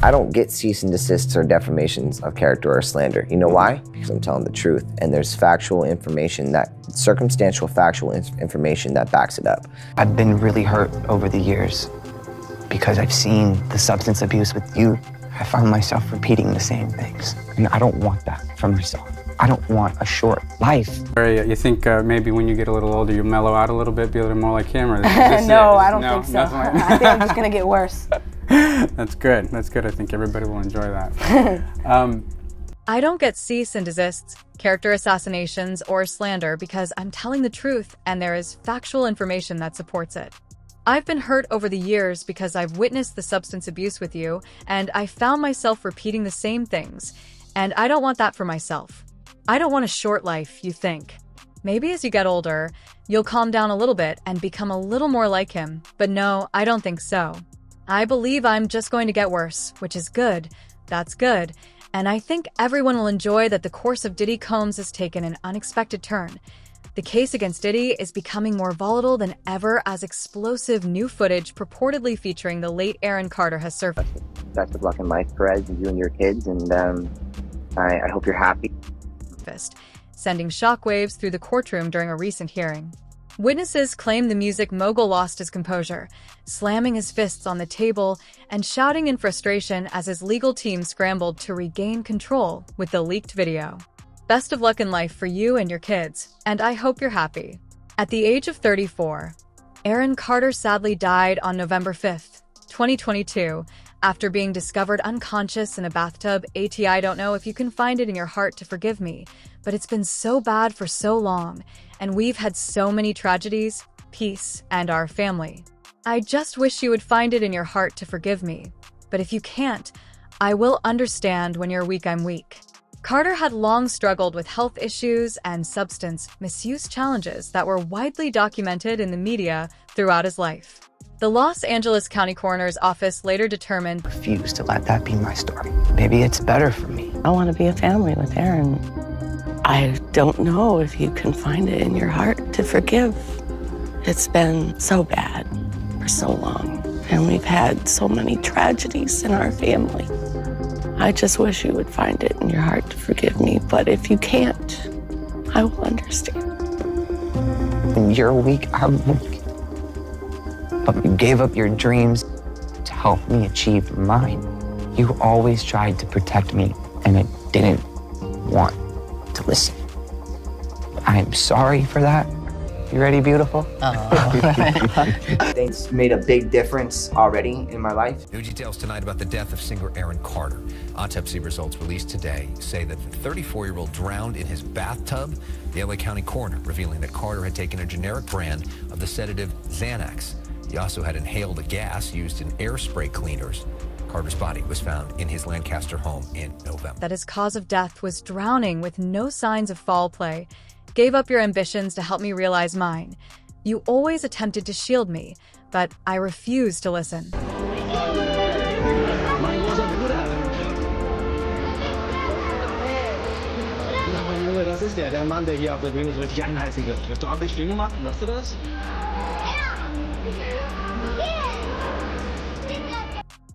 I don't get cease and desists or defamations of character or slander. You know why? Because I'm telling the truth, and there's factual information, circumstantial factual information that backs it up. I've been really hurt over the years because I've seen the substance abuse with you. I found myself repeating the same things, and I don't want that for myself. I don't want a short life. You think maybe when you get a little older, you'll mellow out a little bit, be a little more like him? Or No, I don't think so. Like I think I'm just going to get worse. That's good. That's good. I think everybody will enjoy that. I don't get cease and desists, character assassinations, or slander because I'm telling the truth and there is factual information that supports it. I've been hurt over the years because I've witnessed the substance abuse with you, and I found myself repeating the same things, and I don't want that for myself. I don't want a short life, you think. Maybe as you get older, you'll calm down a little bit and become a little more like him, but no, I don't think so. I believe I'm just going to get worse, which is good. That's good. And I think everyone will enjoy that the course of Diddy Combs has taken an unexpected turn. The case against Diddy is becoming more volatile than ever as explosive new footage purportedly featuring the late Aaron Carter has surfaced. Best of luck in life, Perez, you and your kids, and I hope you're happy. Sending shockwaves through the courtroom during a recent hearing. Witnesses claim the music mogul lost his composure, slamming his fists on the table and shouting in frustration as his legal team scrambled to regain control with the leaked video. Best of luck in life for you and your kids, and I hope you're happy. At the age of 34, Aaron Carter sadly died on November 5th, 2022, after being discovered unconscious in a bathtub. I don't know if you can find it in your heart to forgive me, but it's been so bad for so long, and we've had so many tragedies, peace, and our family. I just wish you would find it in your heart to forgive me, but if you can't, I will understand. When you're weak, I'm weak. Carter had long struggled with health issues and substance misuse challenges that were widely documented in the media throughout his life. The Los Angeles County Coroner's Office later determined, Refuse to let that be my story. Maybe it's better for me. I want to be a family with Aaron. I don't know if you can find it in your heart to forgive. It's been so bad for so long, and we've had so many tragedies in our family. I just wish you would find it in your heart to forgive me, but if you can't, I will understand. When you're weak, I'm weak. But you gave up your dreams to help me achieve mine. You always tried to protect me, and I didn't want to listen. I'm sorry for that. You ready, beautiful? It's made a big difference already in my life. New details tonight about the death of singer Aaron Carter. Autopsy results released today say that the 34-year-old drowned in his bathtub. The LA County coroner revealing that Carter had taken a generic brand of the sedative Xanax. He also had inhaled a gas used in air spray cleaners. Carter's body was found in his Lancaster home in November. that his cause of death was drowning with no signs of foul play. Gave up your ambitions to help me realize mine. You always attempted to shield me, but I refused to listen.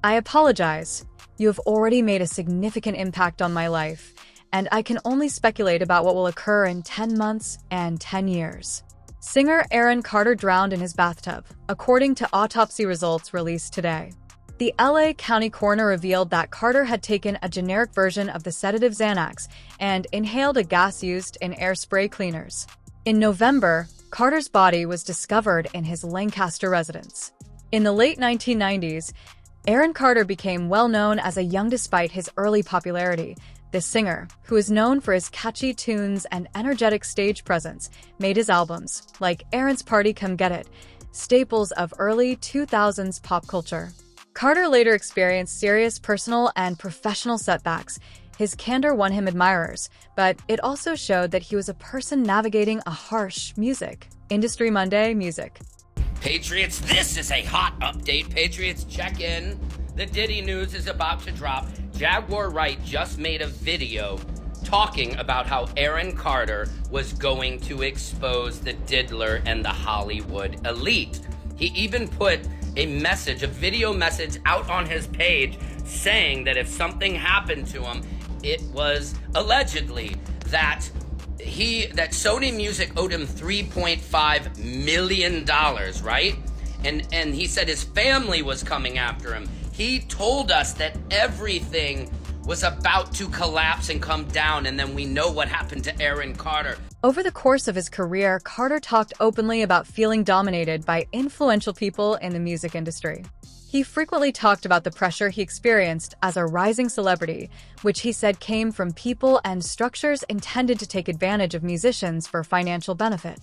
I apologize. You have already made a significant impact on my life, and I can only speculate about what will occur in 10 months and 10 years. Singer Aaron Carter drowned in his bathtub, according to autopsy results released today. The LA County coroner revealed that Carter had taken a generic version of the sedative Xanax and inhaled a gas used in air spray cleaners. In November, Carter's body was discovered in his Lancaster residence. In the late 1990s, Aaron Carter became well known as a young despite his early popularity. This singer, who is known for his catchy tunes and energetic stage presence, made his albums, like Aaron's Party Come Get It, staples of early 2000s pop culture. Carter later experienced serious personal and professional setbacks. His candor won him admirers, but it also showed that he was a person navigating a harsh music industry. Monday music. Patriots, this is a hot update. Patriots, check in. The Diddy news is about to drop. Jaguar Wright just made a video talking about how Aaron Carter was going to expose the diddler and the Hollywood elite. He even put a video message out on his page saying that if something happened to him, it was allegedly that Sony Music owed him $3.5 million, right? And he said his family was coming after him. He told us that everything was about to collapse and come down, and then we know what happened to Aaron Carter. Over the course of his career, Carter talked openly about feeling dominated by influential people in the music industry. He frequently talked about the pressure he experienced as a rising celebrity, which he said came from people and structures intended to take advantage of musicians for financial benefit.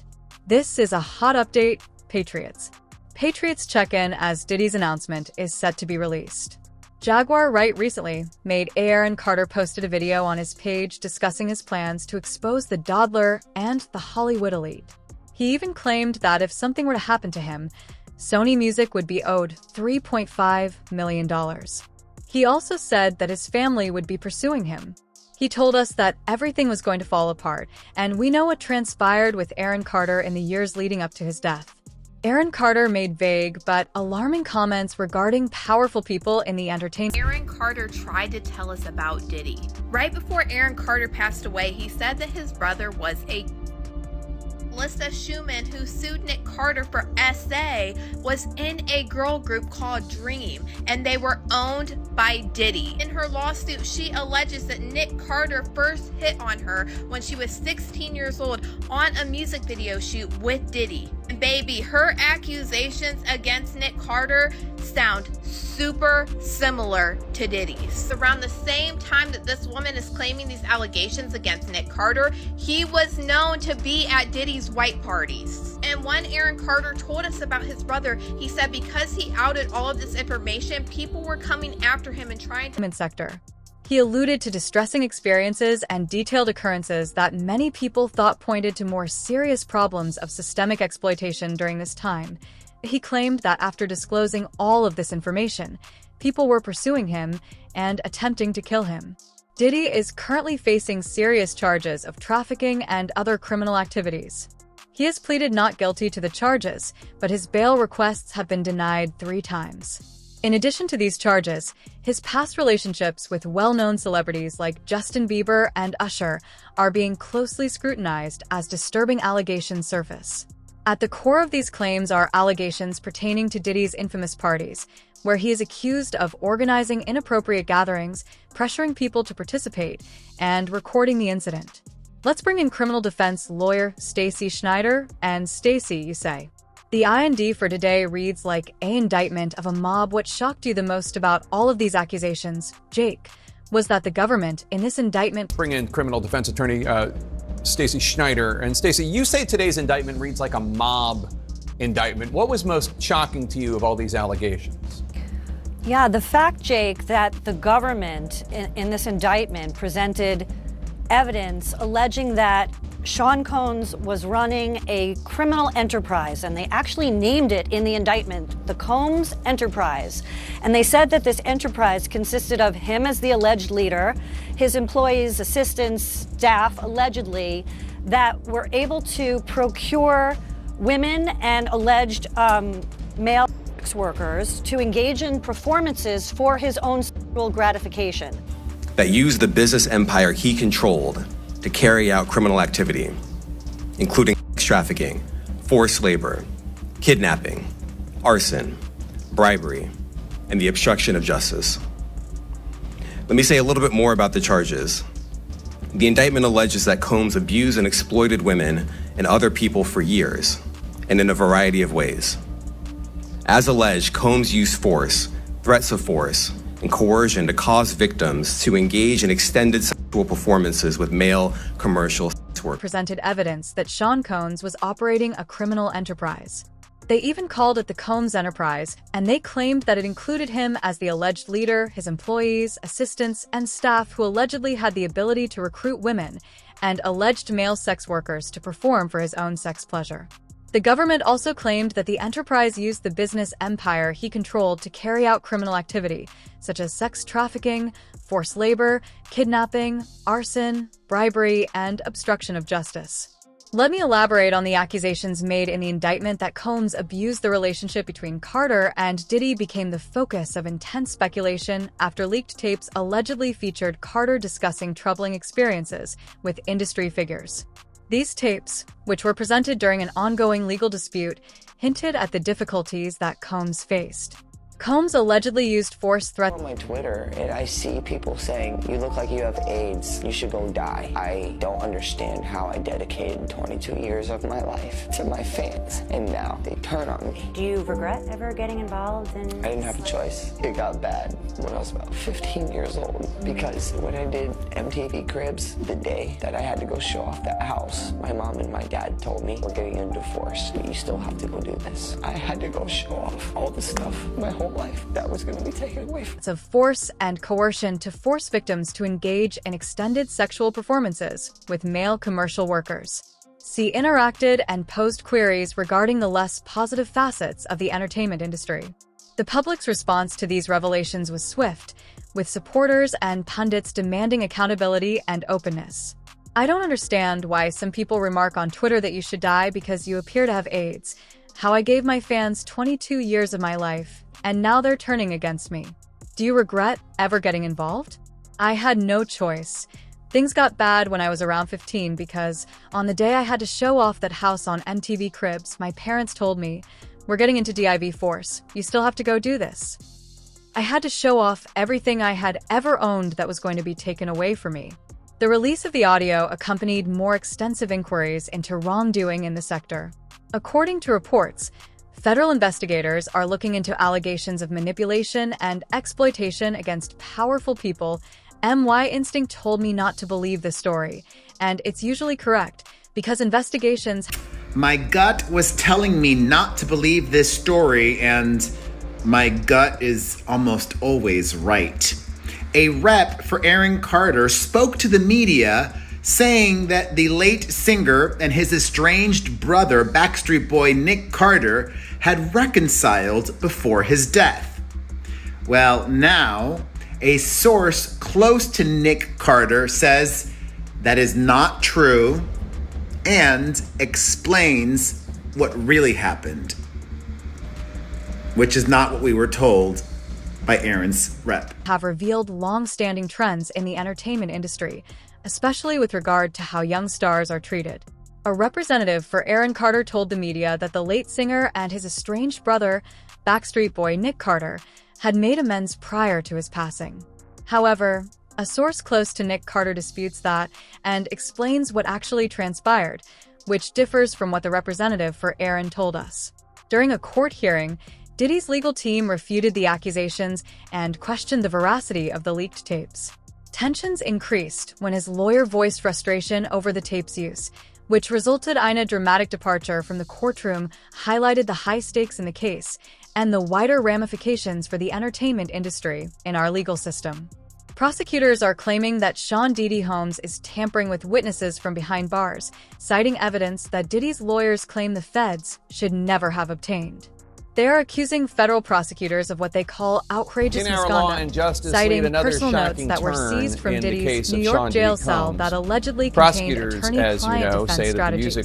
This is a hot update, Patriots. Patriots check-in as Diddy's announcement is set to be released. Jaguar Wright recently made Aaron Carter posted a video on his page discussing his plans to expose the Dodler and the Hollywood elite. He even claimed that if something were to happen to him, Sony Music would be owed $3.5 million. He also said that his family would be pursuing him. He told us that everything was going to fall apart, and we know what transpired with Aaron Carter in the years leading up to his death. Aaron Carter made vague but alarming comments regarding powerful people in the entertainment. Aaron Carter tried to tell us about Diddy. Right before Aaron Carter passed away, he said that his brother was a Melissa Schumann, who sued Nick Carter for SA, was in a girl group called Dream, and they were owned by Diddy. In her lawsuit, she alleges that Nick Carter first hit on her when she was 16 years old on a music video shoot with Diddy. And baby, her accusations against Nick Carter sound super similar to Diddy's. Around the same time that this woman is claiming these allegations against Nick Carter, he was known to be at Diddy's white parties. And when Aaron Carter told us about his brother, he said because he outed all of this information, people were coming after him and trying to sector. He alluded to distressing experiences and detailed occurrences that many people thought pointed to more serious problems of systemic exploitation during this time. He claimed that after disclosing all of this information, people were pursuing him and attempting to kill him. Diddy is currently facing serious charges of trafficking and other criminal activities. He has pleaded not guilty to the charges, but his bail requests have been denied 3 times. In addition to these charges, his past relationships with well-known celebrities like Justin Bieber and Usher are being closely scrutinized as disturbing allegations surface. At the core of these claims are allegations pertaining to Diddy's infamous parties, where he is accused of organizing inappropriate gatherings, pressuring people to participate, and recording the incident. Let's bring in criminal defense lawyer Stacey Schneider. And Stacey, you say? The IND for today reads like an indictment of a mob. What shocked you the most about all of these accusations, Jake, was that the government in this indictment... Bring in criminal defense attorney Stacey Schneider. And Stacey, you say today's indictment reads like a mob indictment. What was most shocking to you of all these allegations? Yeah, the fact, Jake, that the government in this indictment presented evidence alleging that Sean Combs was running a criminal enterprise, and they actually named it in the indictment, the Combs Enterprise. And they said that this enterprise consisted of him as the alleged leader, his employees, assistants, staff, allegedly, that were able to procure women and alleged male sex workers to engage in performances for his own sexual gratification. That used the business empire he controlled to carry out criminal activity, including sex trafficking, forced labor, kidnapping, arson, bribery, and the obstruction of justice. Let me say a little bit more about the charges. The indictment alleges that Combs abused and exploited women and other people for years, and in a variety of ways. As alleged, Combs used force, threats of force, and coercion to cause victims to engage in extended sexual performances with male commercial sex workers. Presented evidence that Sean Combs was operating a criminal enterprise. They even called it the Combs Enterprise, and they claimed that it included him as the alleged leader, his employees, assistants, and staff who allegedly had the ability to recruit women and alleged male sex workers to perform for his own sex pleasure. The government also claimed that the enterprise used the business empire he controlled to carry out criminal activity, such as sex trafficking, forced labor, kidnapping, arson, bribery, and obstruction of justice. Let me elaborate on the accusations made in the indictment that Combs abused the relationship between Carter and Diddy became the focus of intense speculation after leaked tapes allegedly featured Carter discussing troubling experiences with industry figures. These tapes, which were presented during an ongoing legal dispute, hinted at the difficulties that Combs faced. Combs allegedly used force threats On my Twitter, and I see people saying, "You look like you have AIDS, you should go die." I don't understand how I dedicated 22 years of my life to my fans, and now they turn on me. Do you regret ever getting involved in... I didn't have a choice. It got bad when I was about 15 years old, because when I did MTV Cribs, the day that I had to go show off that house, my mom and my dad told me, "We're getting a divorce, but you still have to go do this." I had to go show off all the stuff, my whole life, that was going to be taken away from me. Of force and coercion to force victims to engage in extended sexual performances with male commercial workers. See interacted and posed queries regarding the less positive facets of the entertainment industry. The public's response to these revelations was swift, with supporters and pundits demanding accountability and openness. I don't understand why some people remark on Twitter that you should die because you appear to have AIDS, how I gave my fans 22 years of my life, and now they're turning against me. Do you regret ever getting involved? I had no choice. Things got bad when I was around 15 because on the day I had to show off that house on MTV Cribs, my parents told me, "We're getting into DIV force. You still have to go do this." I had to show off everything I had ever owned that was going to be taken away from me. The release of the audio accompanied more extensive inquiries into wrongdoing in the sector. According to reports, federal investigators are looking into allegations of manipulation and exploitation against powerful people. My instinct told me not to believe this story, and it's usually correct, because investigations... My gut was telling me not to believe this story, and my gut is almost always right. A rep for Aaron Carter spoke to the media saying that the late singer and his estranged brother, Backstreet Boy Nick Carter, had reconciled before his death. Well, now, a source close to Nick Carter says that is not true and explains what really happened, which is not what we were told by Aaron's rep. Have revealed long-standing trends in the entertainment industry, especially with regard to how young stars are treated. A representative for Aaron Carter told the media that the late singer and his estranged brother, Backstreet Boy Nick Carter, had made amends prior to his passing. However, a source close to Nick Carter disputes that and explains what actually transpired, which differs from what the representative for Aaron told us. During a court hearing, Diddy's legal team refuted the accusations and questioned the veracity of the leaked tapes. Tensions increased when his lawyer voiced frustration over the tape's use, which resulted in a dramatic departure from the courtroom, highlighted the high stakes in the case and the wider ramifications for the entertainment industry in our legal system. Prosecutors are claiming that Sean Diddy Combs is tampering with witnesses from behind bars, citing evidence that Diddy's lawyers claim the feds should never have obtained. They are accusing federal prosecutors of what they call outrageous misconduct, citing personal notes that were seized from Diddy's New York jail cell that allegedly contained attorney-client defense strategies.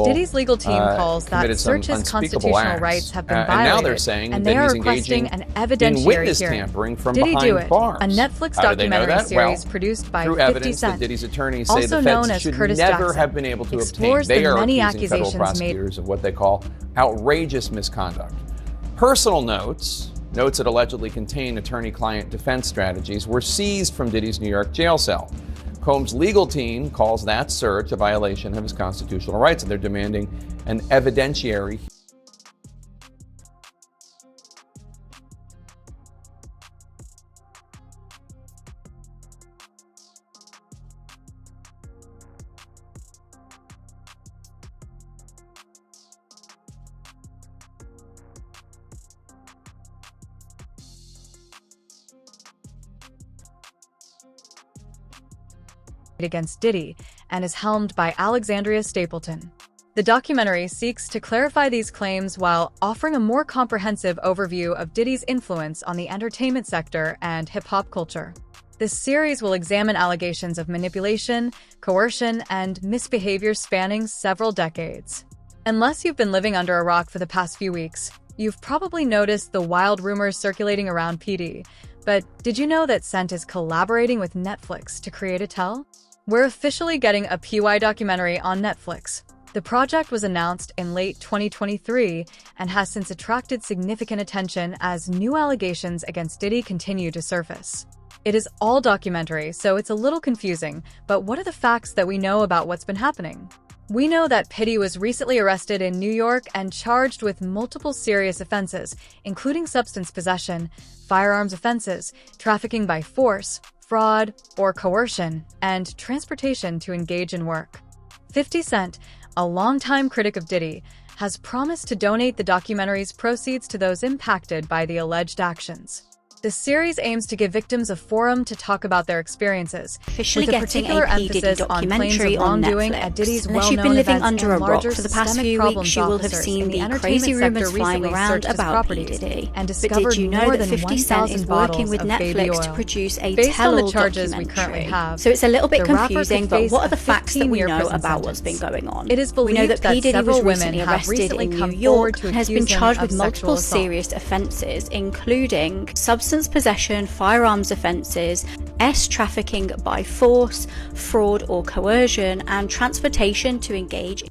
Diddy's legal team calls that Search's constitutional rights have been violated, and they are requesting an evidentiary hearing. Diddy Do It, a Netflix documentary series produced by 50 Cent, also known as Curtis Jackson, explores the many accusations made of what they call outrageous misconduct. Personal notes that allegedly contain attorney-client defense strategies, were seized from Diddy's New York jail cell. Combs' legal team calls that search a violation of his constitutional rights, and they're demanding an evidentiary. against Diddy and is helmed by Alexandria Stapleton. The documentary seeks to clarify these claims while offering a more comprehensive overview of Diddy's influence on the entertainment sector and hip-hop culture. This series will examine allegations of manipulation, coercion, and misbehavior spanning several decades. Unless you've been living under a rock for the past few weeks, you've probably noticed the wild rumors circulating around PD. But did you know that Scent is collaborating with Netflix to create a tell? We're officially getting a PY documentary on Netflix. The project was announced in late 2023 and has since attracted significant attention as new allegations against Diddy continue to surface. It is all documentary, so it's a little confusing, but what are the facts that we know about what's been happening? We know that Diddy was recently arrested in New York and charged with multiple serious offenses, including substance possession, firearms offenses, trafficking by force, fraud or coercion, and transportation to engage in work. 50 Cent, a longtime critic of Diddy, has promised to donate the documentary's proceeds to those impacted by the alleged actions. The series aims to give victims a forum to talk about their experiences, officially with a getting particular a P. Diddy emphasis on claims of documentary on wrongdoing Netflix. at Diddy's Unless you've well-known been living events under a and rock larger for the past systemic few problems weeks, you will have officers seen in the the entertainment crazy sector rumors flying recently around searched his about P. properties Diddy. and But discovered did you know more that than 50 Cent 1,000 is bottles working with of baby Netflix to oil. produce a Based on the tell-all charges we documentary? currently have, So it's a little bit the rapper confusing, could but face what are a the facts that we 15-year know prison about what's been sentence. going on? It is We know believed that P. that Diddy was several women recently have arrested recently in New come York forward to and has been accuse him charged of with multiple sexual assault. serious offences, including substance possession, firearms offences, trafficking by force, fraud or coercion, and transportation to engage.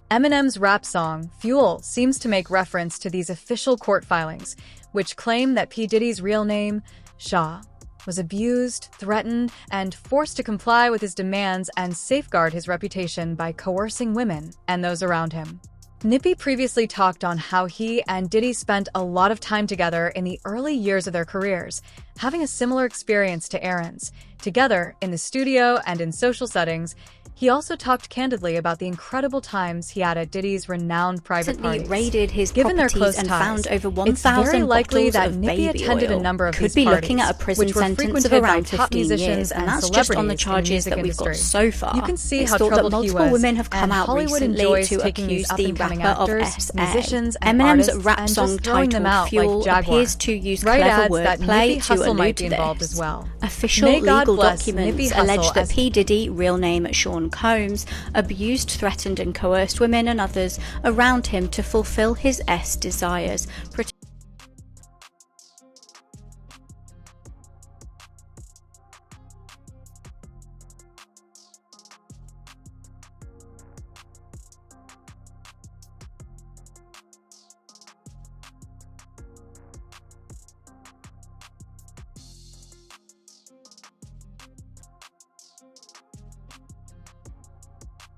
Eminem's rap song, Fuel, seems to make reference to these official court filings, which claim that P. Diddy's real name, Shah, was abused, threatened, and forced to comply with his demands and safeguard his reputation by coercing women and those around him. Nippy previously talked on how he and Diddy spent a lot of time together in the early years of their careers, having a similar experience to Aaron's. Together, in the studio and in social settings, he also talked candidly about the incredible times he had at Diddy's renowned private parties. Raided his Given their properties close and ties, found over it's very 1,000 likely bottles that of Nippy baby attended oil. a number of Could these be parties, looking at a prison which were sentence of frequented by around top 15 musicians years, and and that's just on the celebrities in charges the that we've music got industry. so far. You can see It's how thought that troubled he multiple was, women have come and out Hollywood recently enjoys to taking these accuse the up-and-coming rapper of actors, SA. musicians, and Eminem's artists, rap and song just throwing them titled out Fuel like Jaguar. appears to use Wright clever adds that wordplay Nippy to Hussle allude might to be involved this. as well. Official May God legal bless documents Nippy allege Hussle that as P. Diddy, real name Sean Combs, abused, threatened, and coerced women and others around him to fulfill his desires.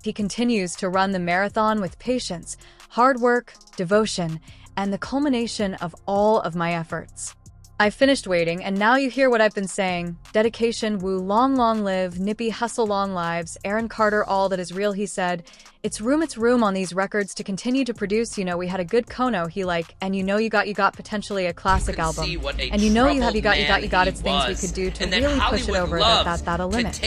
He continues to run the marathon with patience, hard work, devotion, and the culmination of all of my efforts. I finished waiting, and now you hear what I've been saying. Dedication, woo, long, long live, Nippy Hussle, long lives, Aaron Carter, all that is real, he said. It's room on these records to continue to produce. You know, we had a good Kono, he like, and you know you got potentially a classic album. And you know you got it's things we could do to really push it over that'll limit.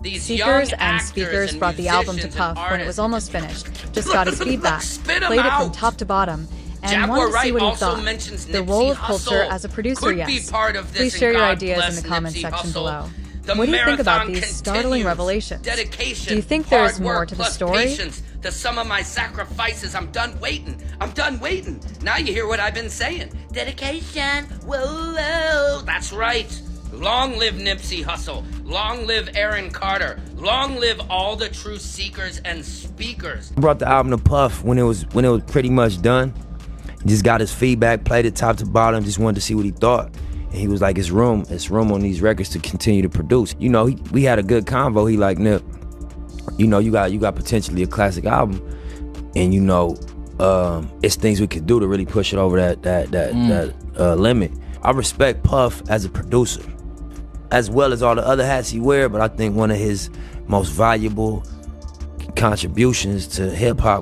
These Seekers young and speakers and brought the album to musicians Puff and when it was almost finished. Just got his feedback, Spit 'em played it from out. top to bottom, and Jaguar wanted to see Wright what he also thought. mentions The Nipsey role of culture Hussle as a producer, could yes. be part of this, Please and share your God ideas in bless the comment Nipsey section Hussle. below. The What do you think about marathon these startling continues. revelations? Dedication, Do you think there's hard more work to the plus story? Patience, to some of my sacrifices. I'm done waiting. Now you hear what I've been saying. Dedication. Whoa. That's right. Long live Nipsey Hussle. Long live Aaron Carter. Long live all the true seekers and speakers. I brought the album to Puff when it was pretty much done. Just got his feedback, played it top to bottom, just wanted to see what he thought. And he was like, it's room on these records to continue to produce. You know, we had a good convo. He like, Nip, you know, you got potentially a classic album, and you know, it's things we could do to really push it over that limit. I respect Puff as a producer, as well as all the other hats he wear, but I think one of his most valuable contributions to hip hop